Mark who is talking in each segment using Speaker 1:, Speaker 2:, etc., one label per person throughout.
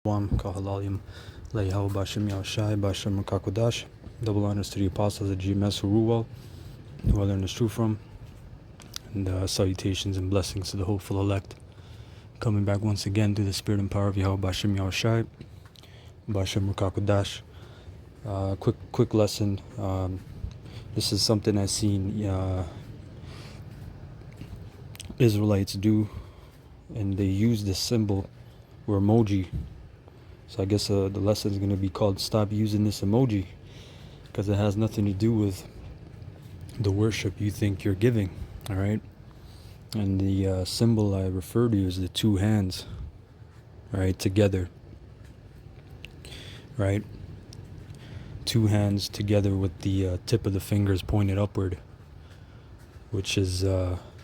Speaker 1: Wam Kahalalim Layhao Bashim Yashai Bashim Kakodash. Double honors to the apostles of GMS Huruwal, who I learned this truth from, and salutations and blessings to the hopeful elect. Coming back once again through the spirit and power of Yahweh Bashim Yashai Bashim Kakodash. Quick lesson. This is something I've seen Israelites do, and they use this symbol or emoji. So I guess the lesson is going to be called "Stop Using This Emoji," because it has nothing to do with the worship you think you're giving. All right, and the symbol I refer to is the two hands, right, together. Right, two hands together with the tip of the fingers pointed upward, which is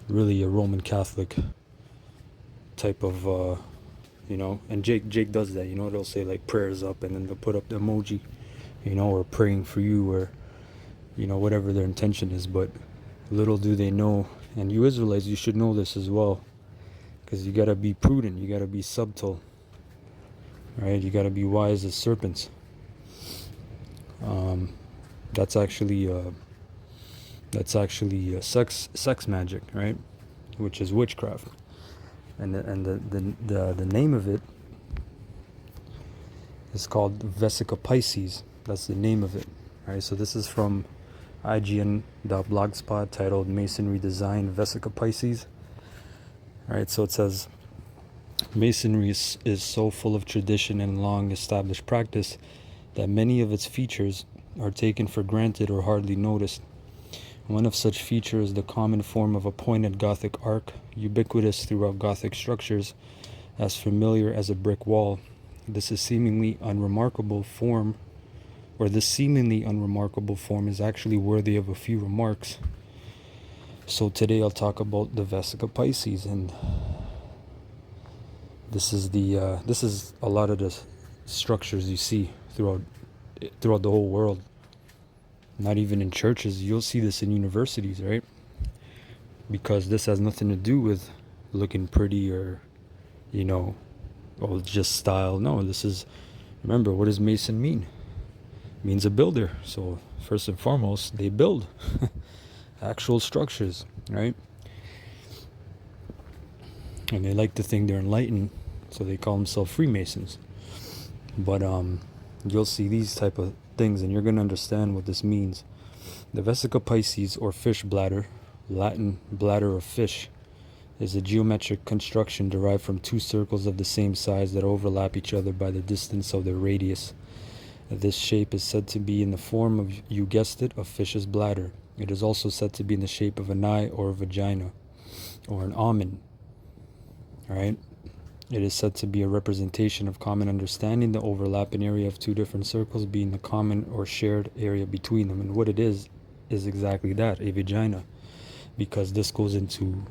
Speaker 1: really a Roman Catholic type of. And Jake does that. They'll say like prayers up, and then they'll put up the emoji, or praying for you, or whatever their intention is. But little do they know, and you Israelites, you should know this as well, because you got to be prudent, you got to be subtle, right? You got to be wise as serpents. That's actually sex magic, right? Which is witchcraft. And the name of it is called Vesica Pisces. That's the name of it. All right. So this is from IGN.blogspot, titled "Masonry Design Vesica Pisces." All right. So it says, Masonry is so full of tradition and long established practice that many of its features are taken for granted or hardly noticed. One of such features is the common form of a pointed Gothic arc, ubiquitous throughout Gothic structures, as familiar as a brick wall. This seemingly unremarkable form is actually worthy of a few remarks. So today I'll talk about the Vesica Pisces, and this is a lot of the structures you see throughout the whole world. Not even in churches. You'll see this in universities, right? Because this has nothing to do with looking pretty or, just style. No, remember, what does Mason mean? It means a builder. So first and foremost, they build actual structures, right? And they like to think they're enlightened, so they call themselves Freemasons. But you'll see these type of things, and you're going to understand what this means. The Vesica Pisces, or fish bladder, Latin bladder of fish, is a geometric construction derived from two circles of the same size that overlap each other by the distance of their radius. This shape is said to be in the form of, you guessed it, a fish's bladder. It is also said to be in the shape of an eye or a vagina, or an almond. Alright? It is said to be a representation of common understanding, the overlapping area of two different circles being the common or shared area between them. And what it is exactly that, a vagina. Because this goes into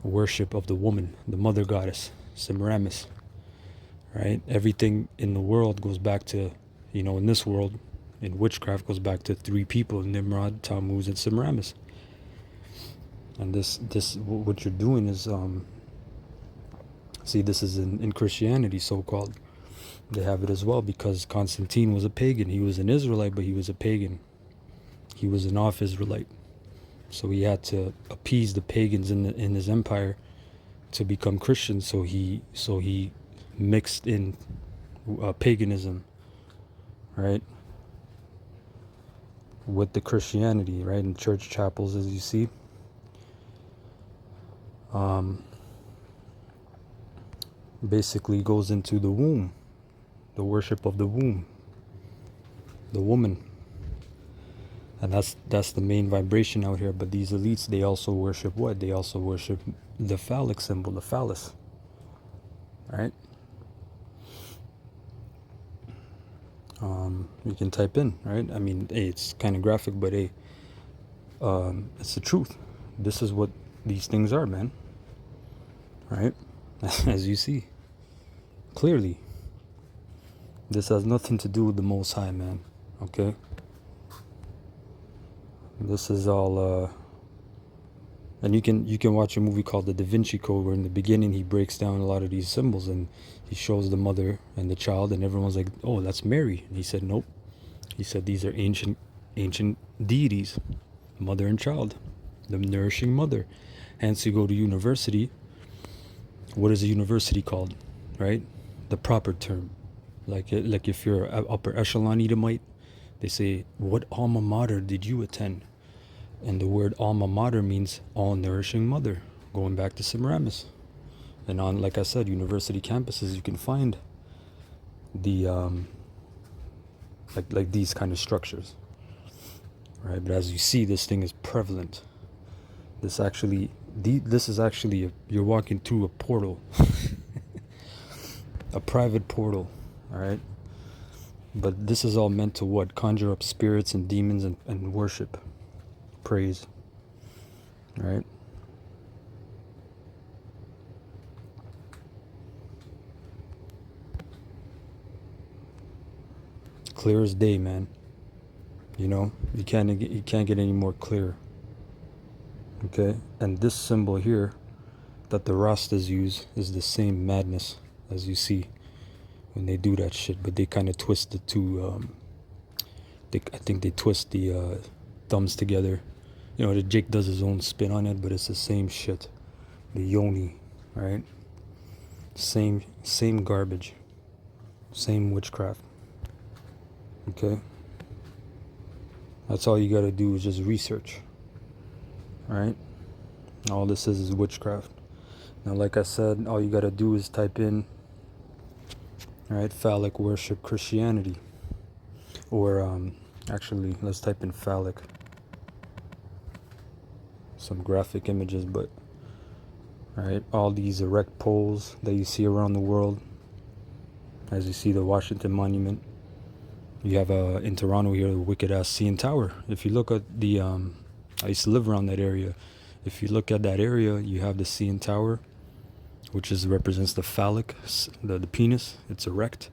Speaker 1: worship of the woman, the mother goddess, Semiramis. Right? Everything in the world goes back to, in this world, in witchcraft, goes back to three people: Nimrod, Tammuz, and Semiramis. And this what you're doing is see, this is in Christianity, so-called. They have it as well, because Constantine was a pagan. He was an Israelite, but he was a pagan. He was an off-Israelite. So he had to appease the pagans in his empire to become Christian. So he mixed in paganism, right, with the Christianity, right, in church chapels, as you see. Basically goes into the womb, the worship of the womb, the woman. And that's the main vibration out here. But these elites, they also worship what? They also worship the phallic symbol, the phallus. Right? You can type in, right? I mean, hey, it's kind of graphic, but hey, it's the truth. This is what these things are, man. Right? As you see clearly, this has nothing to do with the Most High, man. Okay? This is all And you can watch a movie called The Da Vinci Code, where in the beginning he breaks down a lot of these symbols, and he shows the mother and the child, and everyone's like, oh, that's Mary. And he said, nope. He said these are ancient deities, mother and child, the nourishing mother. Hence, you go to university. What is a university called, right? The proper term. Like if you're an upper echelon Edomite, they say, what alma mater did you attend? And the word alma mater means all nourishing mother, going back to Semiramis. And on, like I said, university campuses, you can find the like these kind of structures, right? But as you see, this thing is prevalent. This is actually you're walking through a portal, a private portal, all right? But this is all meant to what? Conjure up spirits and demons and worship, praise, right? Clear as day, man. You know, you can't get any more clear. Okay, and this symbol here that the Rastas use is the same madness as you see when they do that shit, but they kind of twist the two. I think they twist the thumbs together. You know, the Jake does his own spin on it, but it's the same shit. The yoni, right? Same garbage, same witchcraft. Okay, that's all you gotta do is just research. Right? All this is witchcraft. Now, like I said, all you gotta do is type in, right, phallic worship Christianity, or actually, let's type in phallic. Some graphic images, but right, all these erect poles that you see around the world. As you see the Washington Monument, you have in Toronto here the wicked ass CN Tower. If you look at the I used to live around that area. If you look at that area, you have the CN Tower, which represents the phallic, the penis. It's erect,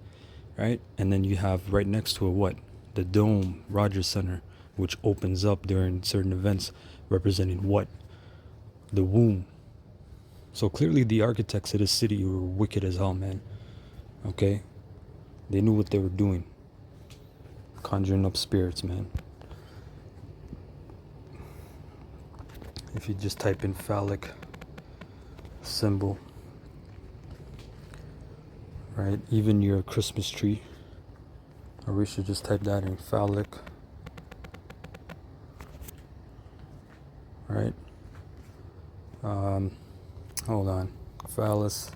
Speaker 1: right? And then you have right next to it what? The dome, Rogers Center, which opens up during certain events, representing what? The womb. So clearly the architects of this city were wicked as hell, man. Okay? They knew what they were doing. Conjuring up spirits, man. If you just type in phallic symbol, right? Even your Christmas tree, or we should just type that in phallic, right? Hold on, phallus.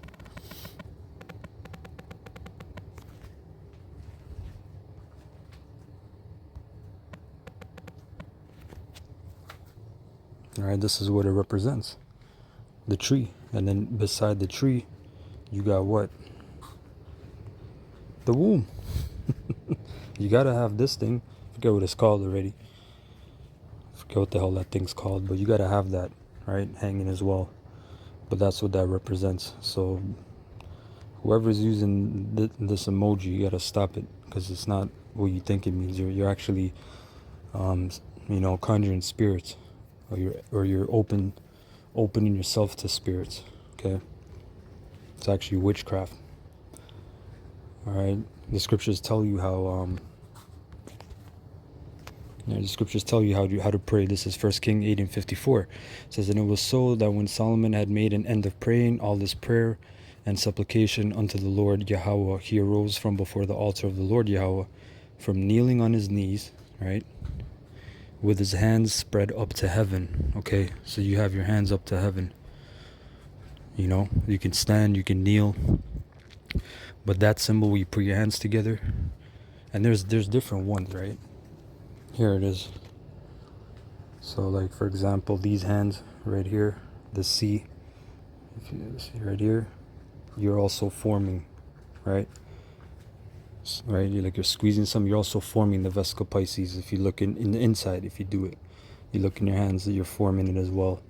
Speaker 1: All right, this is what it represents, the tree. And then beside the tree, you got what? The womb. You gotta have this thing. Forget what it's called already. Forget what the hell that thing's called, but you gotta have that, right, hanging as well. But that's what that represents. So whoever's using this emoji, you gotta stop it, because it's not what you think it means. You're actually, conjuring spirits, or you're opening yourself to spirits. Okay, it's actually witchcraft. All right, the scriptures tell you how. The scriptures tell you how to pray. This is 1 King 8:54. It says, and it was so that when Solomon had made an end of praying all this prayer and supplication unto the Lord Yahweh, he arose from before the altar of the Lord Yahweh, from kneeling on his knees, right, with his hands spread up to heaven. Okay, so you have your hands up to heaven. You know, you can stand, you can kneel, but that symbol where you put your hands together, and there's different ones, right? Here it is. So like, for example, these hands right here, the C, if you see right here, you're also forming, right? Right, you're squeezing some, you're also forming the vesical Pisces. If you look in the inside, if you do it, you look in your hands, you're forming it as well.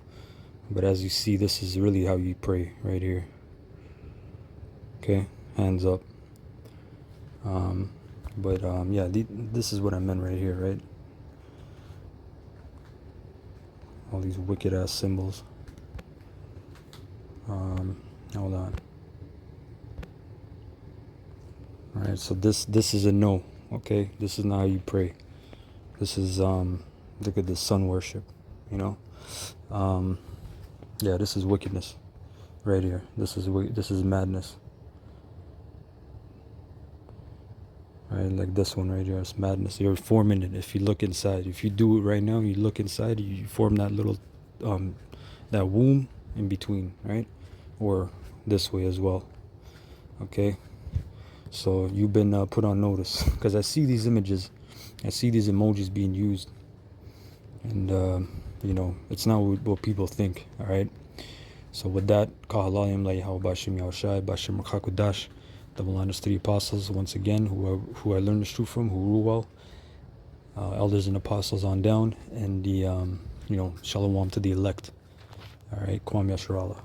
Speaker 1: But as you see, this is really how you pray right here. Okay, hands up. Yeah, this is what I meant right here, right? All these wicked ass symbols. Hold on. All right, so this is a no. Okay, this is not how you pray. This is look at this sun worship. You know, yeah, this is wickedness right here. This is madness. Right, like this one right here, it's madness. You're forming it. If you look inside, if you do it right now, you look inside, you form that little, that womb in between, right? Or this way as well. Okay. So you've been put on notice because I see these images, I see these emojis being used, and you know, it's not what people think. All right. So with that, Kahalayim Layhaw Bashim Yahushai Bashim Rakakudash, the Milanus three apostles, once again, who I learned this truth from, who rule well, elders and apostles on down, and the you know, Shalom to the elect. All right, Kwam Yasharallah.